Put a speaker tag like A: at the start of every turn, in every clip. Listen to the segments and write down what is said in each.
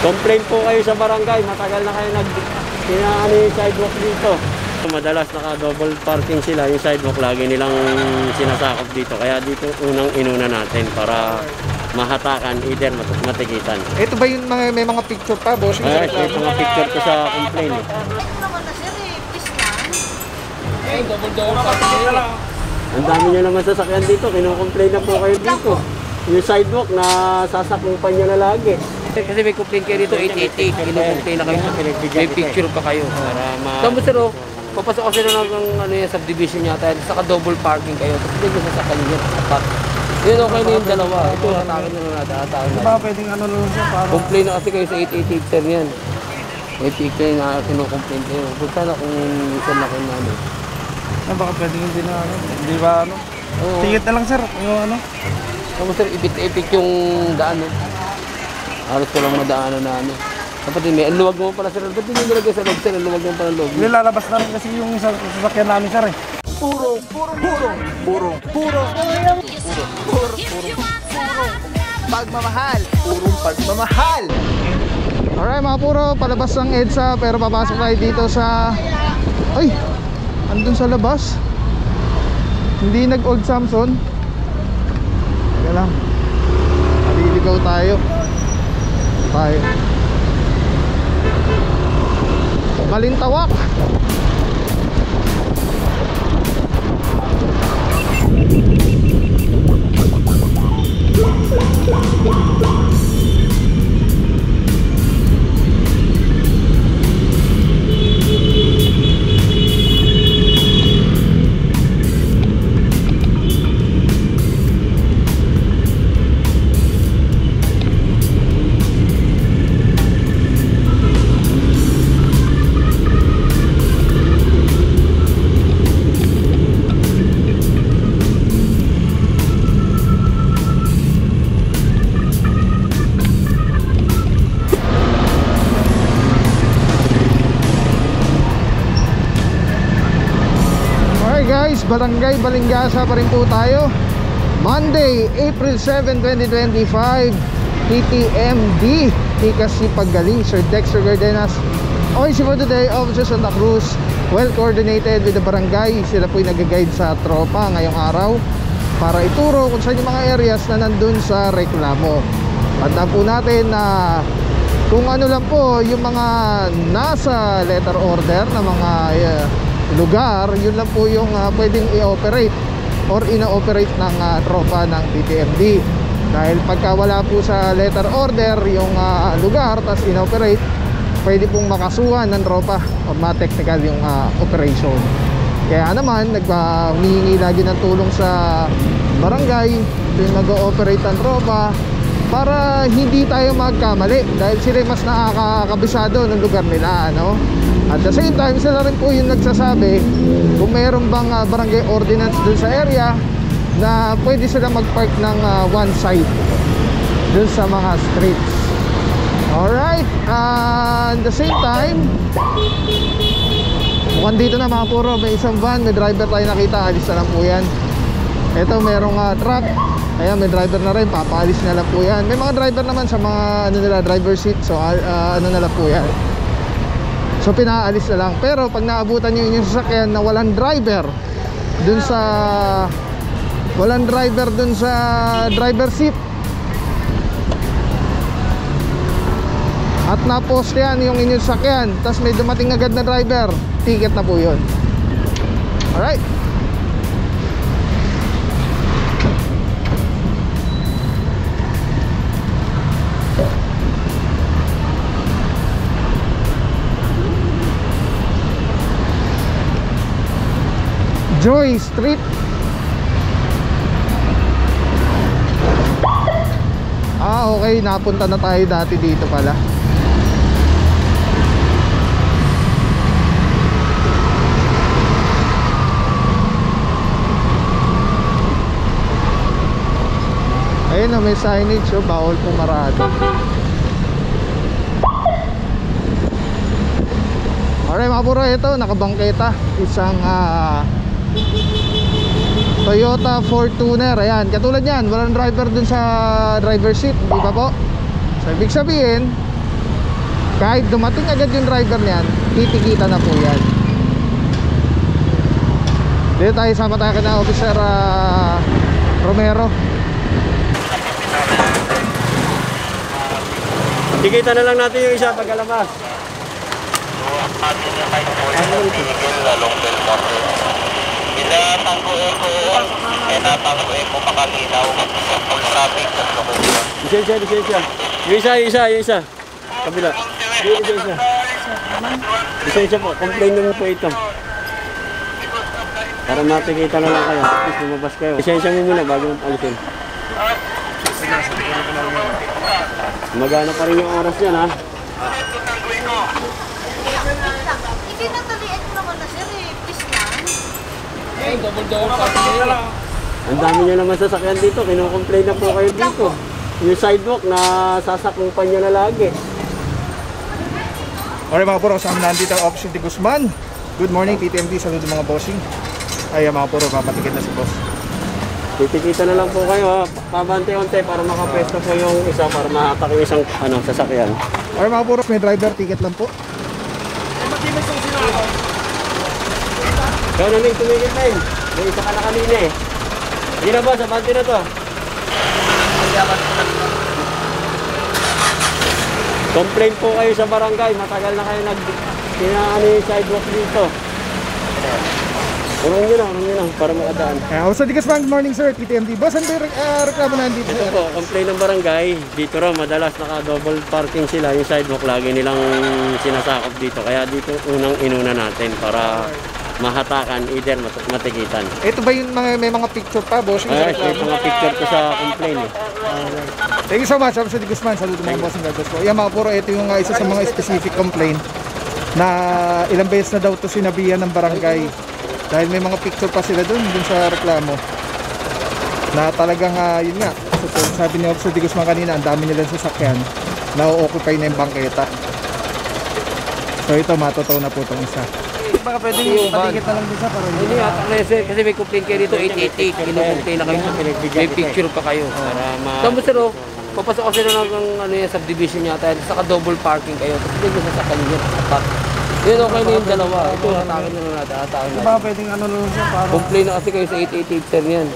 A: Complain po kayo sa barangay, matagal na kayo ano yung sidewalk dito. Madalas naka-double parking sila, yung sidewalk lagi nilang sinasakop dito. Kaya dito unang-inuna natin para mahatakan, either matikitan.
B: Ito ba yung may mga picture pa, boss?
A: Ay, ito mga picture ko sa complaint. Ang dami nyo naman sasakyan dito, kinocomplain na po kayo dito. Yung sidewalk na sasakupan nyo na lagi.
C: Kasi may complaint kayo dito, 888, kinocomplain na kayo. May picture pa kayo. Tapos sir, papasok kasi na ng ano yung subdivision yata, saka double parking kayo. Tapos hindi nyo sasakyan nyo, tapat. Yun okay na yung dalawa. Ito, hatakin na nadaataan na.
B: Diba pwedeng ano lang siya?
C: Complain na kasi kayo sa 888 sir yan. May picture na kinocomplain kayo. Punta na kung minsan na kayo na ano.
B: Baka pwedeng hindi na ano, hindi ba ano? Tingit na lang sir, yung ano?
C: Tapos sir, ipit yung daan eh. Halos ko lang madaanan na ano. Dapat din, ang luwag mo pala sir. Ba't hindi nilagay sa loob sir? Ang luwag mo pala loob.
B: Nilalabas na rin kasi yung sasakyan namin sir eh. Puro pagmamahal. Purong pagmamahal. Alright mga puro, palabas ng EDSA pero papasok tayo dito sa... Ay! Andun sa labas. Hindi nag-Old Samson. Teka lang. Maliligaw tayo. Balintawak. Barangay Balingasa pa rin po tayo. Monday, April 7, 2025, TTMD Ikasi Paggaling, Sir Dexter Gardenas. OIC for today, Officer Santa Cruz, well coordinated with the barangay. Sila po yung nag-guide sa tropa ngayong araw para ituro kung saan yung mga areas na nandun sa reklamo. Tandaan po natin na kung ano lang po yung mga nasa letter order na mga lugar, yun lang po yung pwedeng i-operate or ina-operate ng tropa ng TTMD. Dahil pagka wala po sa letter order yung lugar tas ina-operate, pwede pong makasuhan ng tropa o ma-technical yung operation. Kaya naman naghihingi lagi ng tulong sa barangay yung nag-ooperate ng tropa para hindi tayo magkamali dahil sila mas nakakabisado ng lugar nila, no? At the same time, sila rin po yung nagsasabi kung mayroon bang barangay ordinance dun sa area na pwede sila mag-park ng one side dun sa mga streets. Alright, at the same time, mukhang dito na mga puro, may isang van, may driver tayo nakita, alis na lang po yan. Ito merong truck, ayan may driver na rin, papaalis na lang po yan. May mga driver naman sa mga ano nila, driver seat, so ano na lang po yan. So pinaalis na lang. Pero pag naabutan nyo yung sasakyan na walang driver dun sa driver seat at na-post yan yung inyong sasakyan, tapos may dumating agad na driver, ticket na po yun. Alright, Joy Street. Okay, napunta na tayo dati dito pala. Ayun na, may signage, bawal pumarada. Alright mga puro, ito nakabangketa, isang Toyota Fortuner. Ayan, katulad yan, walang driver dun sa driver seat, di ba po? So ibig sabihin, Kahit dumating agad yung driver niyan, titikita na po yan. Dito tayo, sama tayo na Officer Romero.
A: Tikita na lang natin yung isa pagkalabas. Lisensya. Yung isa. Kabila. Lisensya. Lisensya po, complain naman po ito. Para matikita na lang kayo, at least lumabas kayo. Lisensya mo muna bago alisin. Magana pa rin yung oras yan, ha?
D: Hindi natalian mo naman na sir eh. Please lang.
C: Eh, double parking nila lang.
A: Ang dami nyo naman sasakyan dito, kinocomplain na po kayo dito. Yung sidewalk na sasakupan nyo na lagi.
B: Alright mga puro, kasama nandito ang Officer de Guzman. Good morning TTMD, saludo mga bossing. Ay mga puro, papatikit na si boss.
A: Titikita na lang po kayo, ha? Pabante-unti para makapwesto po yung isa para mahatak yung isang sasakyan.
B: Alright mga puro, may driver ticket lang po.
A: Ikaw na may tumigil na yun. May isa ka na kanina eh. Hindi na boss, abante na to. Complain po kayo sa barangay, matagal na kayo yung sidewalk dito. Urong nyo lang, para makadaan.
B: Officer de Guzman, good morning sir, TTMD. Boss, ano yung reklamo nandito?
A: Ito po, complain ng barangay. Dito raw, madalas naka-double parking sila. Yung sidewalk lagi nilang sinasakop dito. Kaya dito unang-inuna natin para mahatakan, either matikitan.
B: Ito ba yung may mga picture pa, boss?
A: Ay, ito mga picture ko sa complain eh.
B: Thank you so much, Officer de Guzman. Saludo mga bossing gatos po. Yan mga puro, ito yung isa sa mga specific complaint na ilang beses na daw ito sinabihan ng barangay. Dahil may mga picture pa sila dun sa reklamo. Na talagang, yun nga, sabi ni Officer de Guzman kanina, ang dami nilang sasakyan na o-occupy na yung bangketa. So ito, matotoo na po itong isa.
C: Baka pwede yung patikit na lang din sa para hindi hatak na sir. Kasi may complaint kayo dito, 888. Kinocomplain na kayo. May picture pa kayo. Tapos sir, papasok kasi na ng subdivision yata. Saka double parking kayo. Tapos hindi nyo sasakyan yun. Apat. Yun okay na yung dalawa. Ito, hatakin na lang natin. Hatakin natin.
B: Baka pwedeng ano lang siya para...
C: Complain na kasi kayo sa 888 sir yan.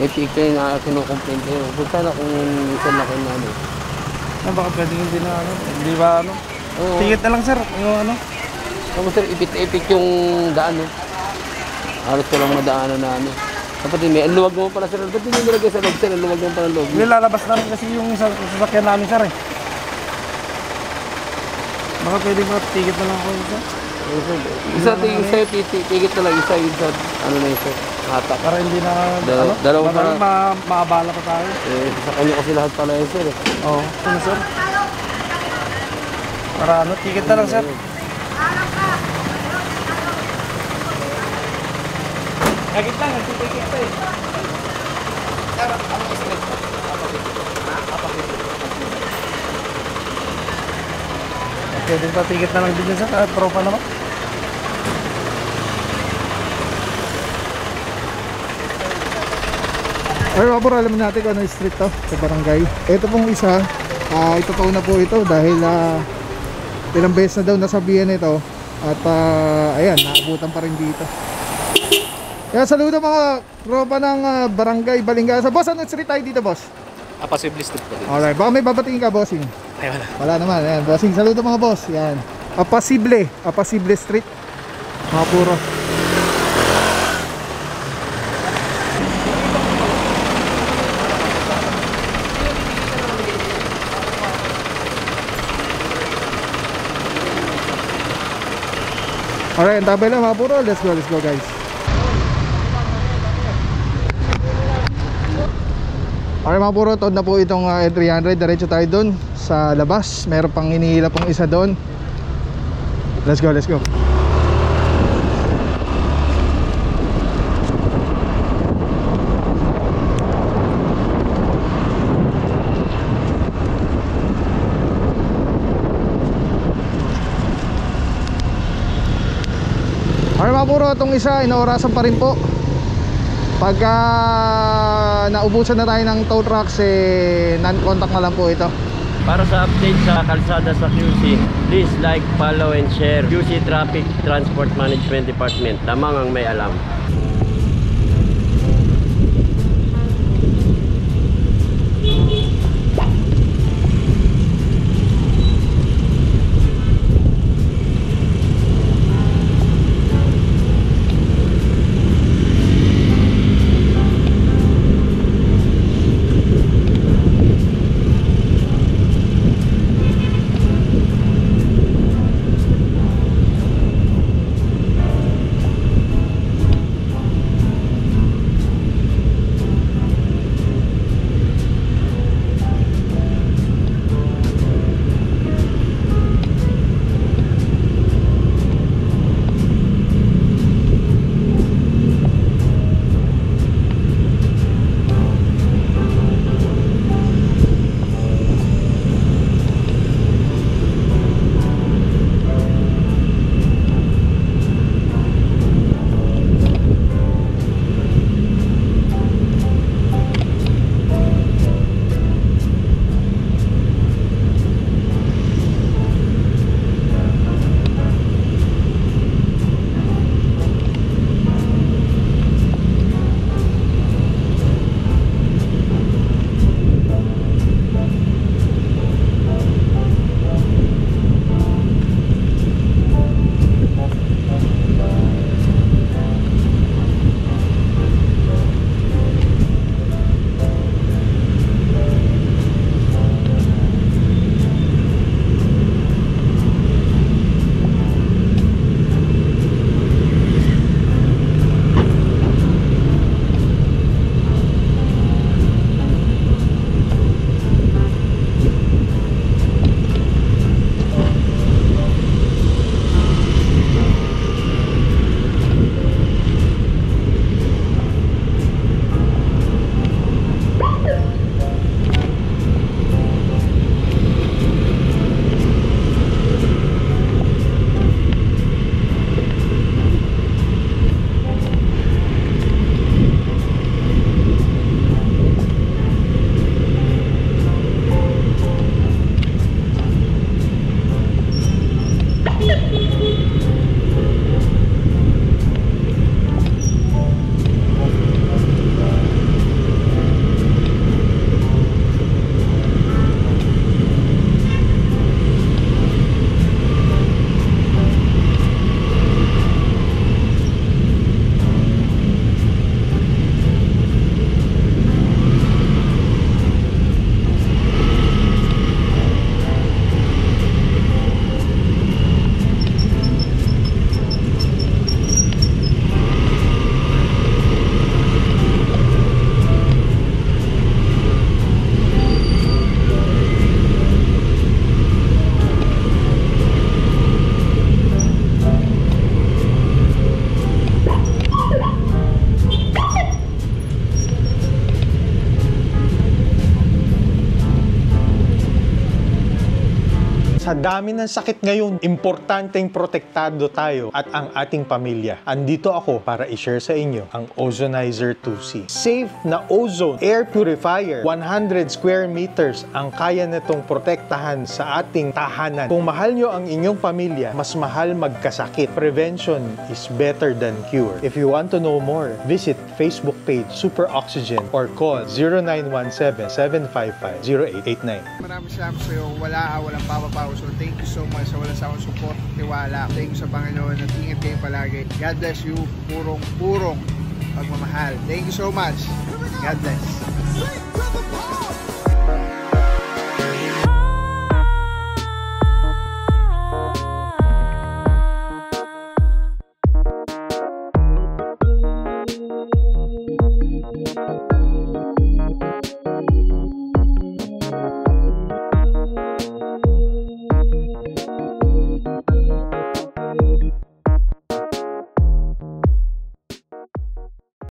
C: May picture na kinocomplain kayo. Punta na kung minsan na kayo na ano.
B: Baka pwedeng hindi na ano. Hindi ba ano? Tingit na lang sir. Yung ano?
C: Tapos sir, ipit yung daan, no? Halos ko lang madaanan na ano. Kapatid, may luwag mo pala sir. Ba't hindi nilagay sa loob sir? Luwag mo pala loob.
B: Nilalabas na rin kasi yung sasakyan namin sir eh. Baka pwede ba tigit na lang ako isa?
C: Isa, tigit na lang isa yung sa, ano na yun sir? Hatak.
B: Para hindi na...
C: Dalawa pa.
B: Maabala pa tayo.
C: Sa kanya kasi lahat pala yun sir.
B: Oo. Ano sir? Para ano, tigit na lang sir. Kagit lang, nagtitigit ito eh. Pwede ba tigit na lang din dyan sa tropa naman? Ay, wapur, alam natin kung ano yung street to sa barangay. Ito pong isa, ito pa na po ito dahil ilang beses na daw nasabihan ito. At ayan, naabutan pa rin dito. Kaya saludo mga tropa ng barangay Balingasa. Boss, ano street tayo dito, boss?
C: Apasible street pa din.
B: Alright, baka may babatingin ka, bossing?
C: Ay, wala.
B: Wala naman, ayan, bossing. Saludo mga boss, yan. Apasible street. Mga puro. Alright, tabay lang mga puro. Let's go guys. Alright mga puro, toad na po itong E300. Diretso tayo dun sa labas. Meron pang hinihila pong isa dun. Let's go. Alright mga puro, itong isa inaorasan pa rin po. Pagka naubusan na tayo ng tow trucks, non-contact na lang po ito.
A: Para sa update sa kalsada sa QC, please like, follow, and share. QC Traffic Transport Management Department. Lamang ang may alam.
E: Sa dami ng sakit ngayon, importanteng protektado tayo at ang ating pamilya. Andito ako para i-share sa inyo ang Ozonizer 2C. Safe na ozone air purifier. 100 square meters ang kaya nitong protektahan sa ating tahanan. Kung mahal nyo ang inyong pamilya, mas mahal magkasakit. Prevention is better than cure. If you want to know more, visit Facebook page Super Oxygen or call 0917-755-0889.
B: Maraming salamat sa iyo. Walang papapaw. So thank you so much sa walang sawang support, tiwala. Thank you sa Panginoon at ingat kayo palagi. God bless you. Purong pagmamahal. Thank you so much. God bless.